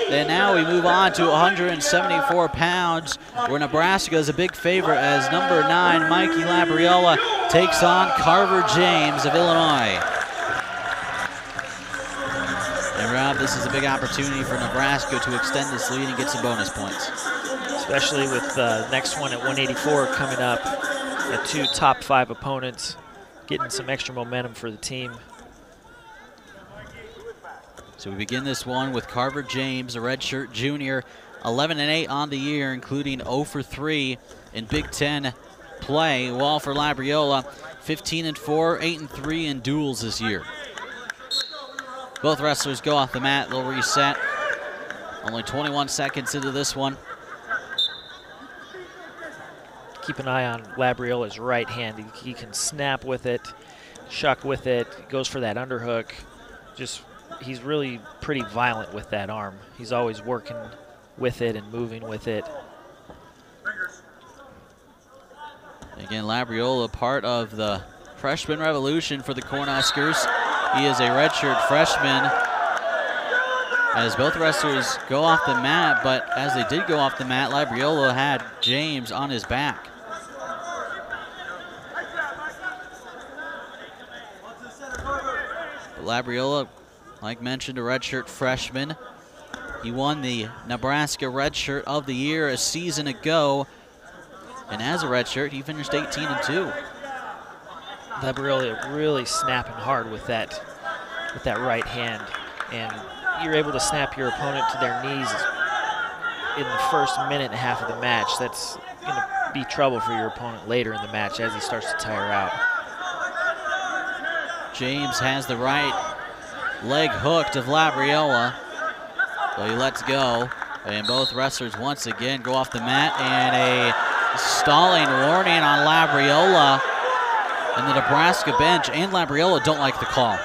And now we move on to 174 pounds, where Nebraska is a big favorite as number 9, Mikey Labriola, takes on Carver James of Illinois. And Rob, this is a big opportunity for Nebraska to extend this lead and get some bonus points. Especially with the next one at 184 coming up, the 2 top 5 opponents, getting some extra momentum for the team. So we begin this one with Carver James, a redshirt junior, 11-8 on the year, including 0 for 3 in Big Ten play. While for Labriola, 15-4, 8-3 in duels this year. Both wrestlers go off the mat, they'll reset. Only 21 seconds into this one. Keep an eye on Labriola's right hand. He can snap with it, shuck with it, goes for that underhook. He's really pretty violent with that arm. He's always working with it and moving with it. Again, Labriola, part of the freshman revolution for the Cornhuskers. He is a redshirt freshman. As both wrestlers go off the mat, but as they did go off the mat, Labriola had James on his back. But Labriola, like mentioned, a redshirt freshman. He won the Nebraska redshirt of the year a season ago. And as a redshirt, he finished 18-2. Labriola really snapping hard with that right hand. And you're able to snap your opponent to their knees in the first minute and a half of the match. That's going to be trouble for your opponent later in the match as he starts to tire out. James has the right leg hooked of Labriola, so he lets go, and both wrestlers once again go off the mat, and a stalling warning on Labriola, and the Nebraska bench and Labriola don't like the call.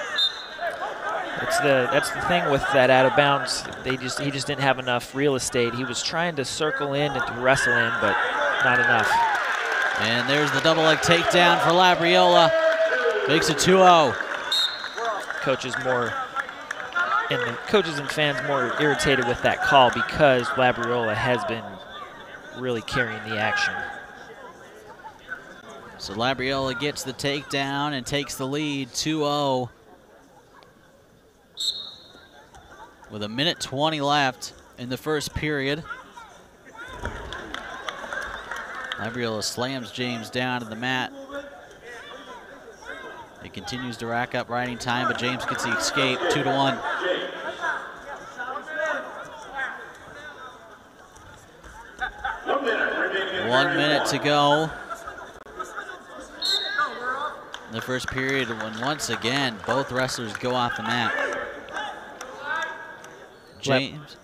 That's the thing with that out of bounds. He just didn't have enough real estate. He was trying to circle in and to wrestle in, but not enough. And there's the double leg takedown for Labriola. Makes it 2-0. Coaches and fans more irritated with that call because Labriola has been really carrying the action. So Labriola gets the takedown and takes the lead, 2-0. With 1:20 left in the first period. Labriola slams James down to the mat. He continues to rack up riding time, but James gets the escape, 2-1. One minute to go in the first period, when once again, both wrestlers go off the mat. James.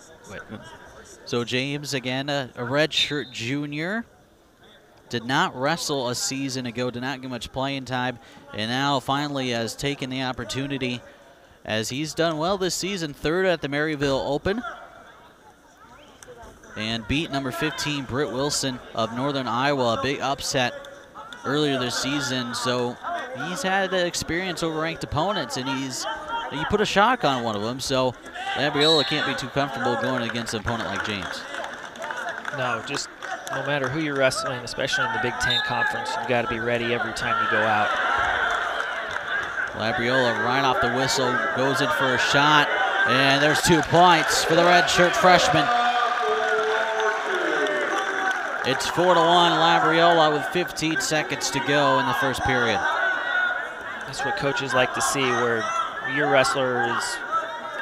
So James, again, a redshirt junior. Did not wrestle a season ago, did not get much playing time, and now finally has taken the opportunity as he's done well this season, 3rd at the Maryville Open, and beat number 15, Britt Wilson of Northern Iowa, a big upset earlier this season. So he's had experience over ranked opponents, and he put a shock on one of them, so Labriola can't be too comfortable going against an opponent like James. No, just no matter who you're wrestling, especially in the Big Ten Conference, you've got to be ready every time you go out. Labriola right off the whistle goes in for a shot, and there's 2 points for the redshirt freshman. It's 4-1 Labriola with 15 seconds to go in the first period. That's what coaches like to see, where your wrestler is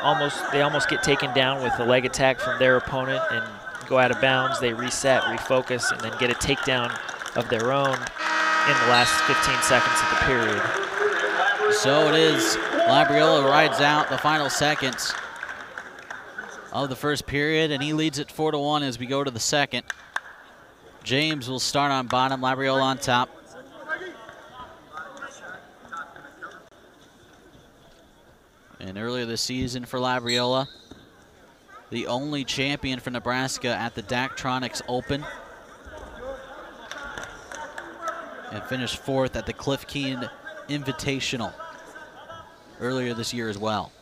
almost get taken down with a leg attack from their opponent and go out of bounds, they reset, refocus, and then get a takedown of their own in the last 15 seconds of the period. So it is. Labriola rides out the final seconds of the first period, and he leads it 4-1 as we go to the second. James will start on bottom, Labriola on top. And earlier this season for Labriola, the only champion for Nebraska at the Daktronics Open, and finished 4th at the Cliff Keen Invitational earlier this year as well.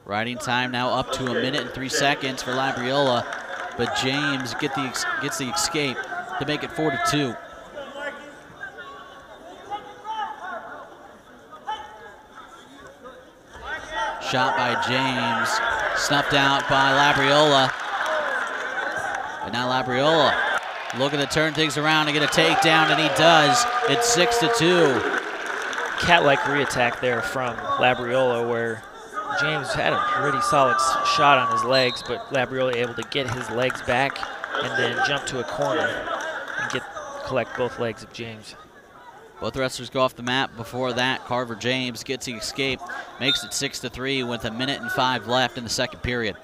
Riding time now up to 1 minute and 3 seconds for Labriola, but James gets the escape to make it 4-2. Shot by James, snuffed out by Labriola. And now Labriola looking to turn things around and get a takedown, and he does. It's 6-2. Cat-like reattack there from Labriola, where James had a pretty solid shot on his legs, but Labriola able to get his legs back and then jump to a corner and collect both legs of James. Both wrestlers go off the mat. Before that, Carver James gets the escape, makes it 6-3 with 1 minute and 5 left in the second period.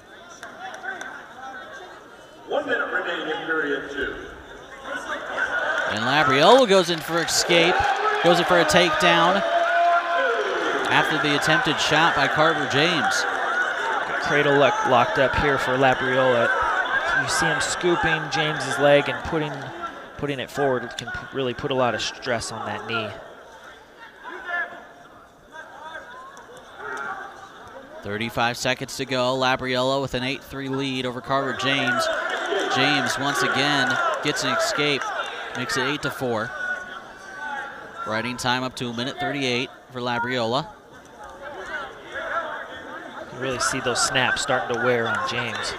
1 minute remaining in period 2. And Labriola goes in for escape, goes in for a takedown after the attempted shot by Carver James. Cradle locked up here for Labriola. You see him scooping James's leg and putting it forward. It can really put a lot of stress on that knee. 35 seconds to go. Labriola with an 8-3 lead over Carver James. James once again gets an escape, makes it 8-4. Riding time up to 1 minute 38 for Labriola. You really see those snaps starting to wear on James.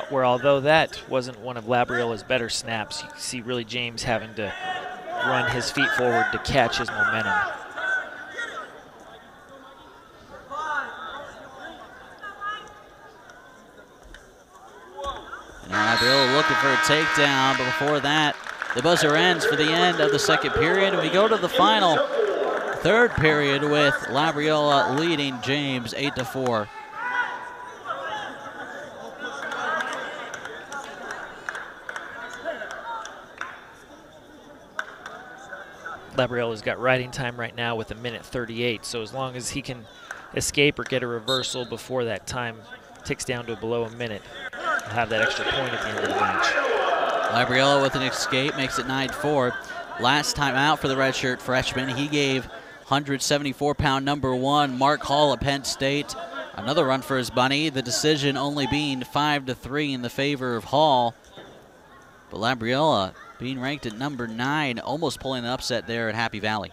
Where although that wasn't one of Labriola's better snaps, you can see really James having to run his feet forward to catch his momentum. And now Labriola looking for a takedown, but before that, the buzzer ends for the end of the second period, and we go to the final third period with Labriola leading James 8-4. Labriola's got riding time right now with 1 minute 38, so as long as he can escape or get a reversal before that time ticks down to below 1 minute, he'll have that extra point at the end of the match. Labriola with an escape makes it 9-4. Last time out for the redshirt freshman, he gave 174-pound number 1 Mark Hall at Penn State another run for his money, the decision only being 5-3 in the favor of Hall. But Labriola being ranked at number 9, almost pulling an upset there at Happy Valley.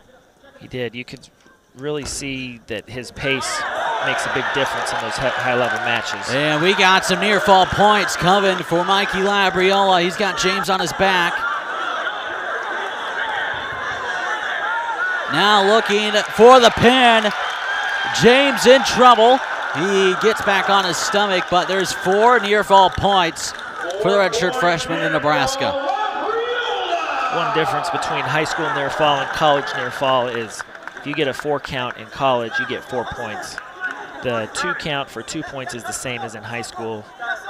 He did. You could really see that his pace makes a big difference in those high-level matches. And we got some near-fall points coming for Mikey Labriola. He's got James on his back. Now looking for the pin. James in trouble. He gets back on his stomach, but there's 4 near-fall points for the redshirt freshman in Nebraska. One difference between high school near fall and college near fall is if you get a 4 count in college, you get 4 points. The 2 count for 2 points is the same as in high school,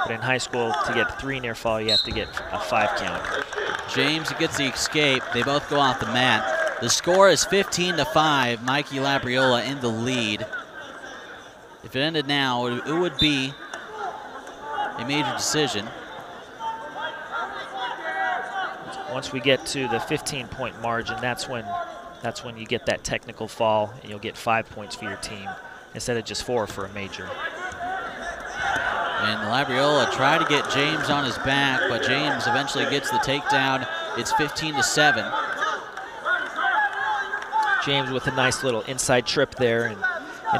but in high school, to get 3 near fall, you have to get a 5 count. James gets the escape. They both go off the mat. The score is 15-5. Mikey Labriola in the lead. If it ended now, it would be a major decision. Once we get to the 15-point margin, that's when you get that technical fall, and you'll get 5 points for your team instead of just 4 for a major. And Labriola tried to get James on his back, but James eventually gets the takedown. It's 15-7. James with a nice little inside trip there and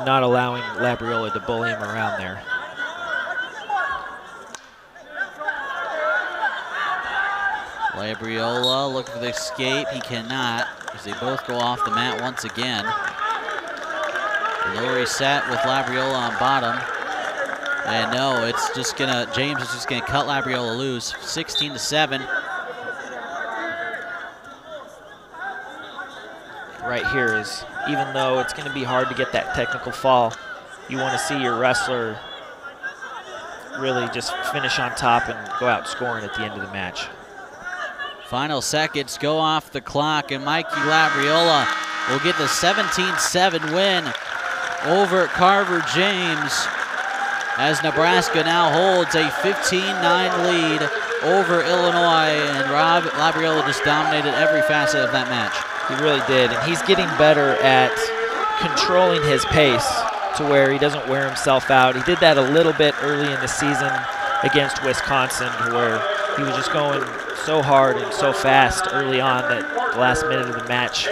not allowing Labriola to bully him around there. Labriola looking for the escape. He cannot, as they both go off the mat once again. Lower reset with Labriola on bottom. And no, it's just gonna, James is just gonna cut Labriola loose. 16-7. Right here is, even though it's gonna be hard to get that technical fall, you wanna see your wrestler really just finish on top and go out scoring at the end of the match. Final seconds go off the clock, and Mikey Labriola will get the 17-7 win over Carver James, as Nebraska now holds a 15-9 lead over Illinois, and Labriola just dominated every facet of that match. He really did, and he's getting better at controlling his pace to where he doesn't wear himself out. He did that a little bit early in the season against Wisconsin, where he was just going so hard and so fast early on that the last minute of the match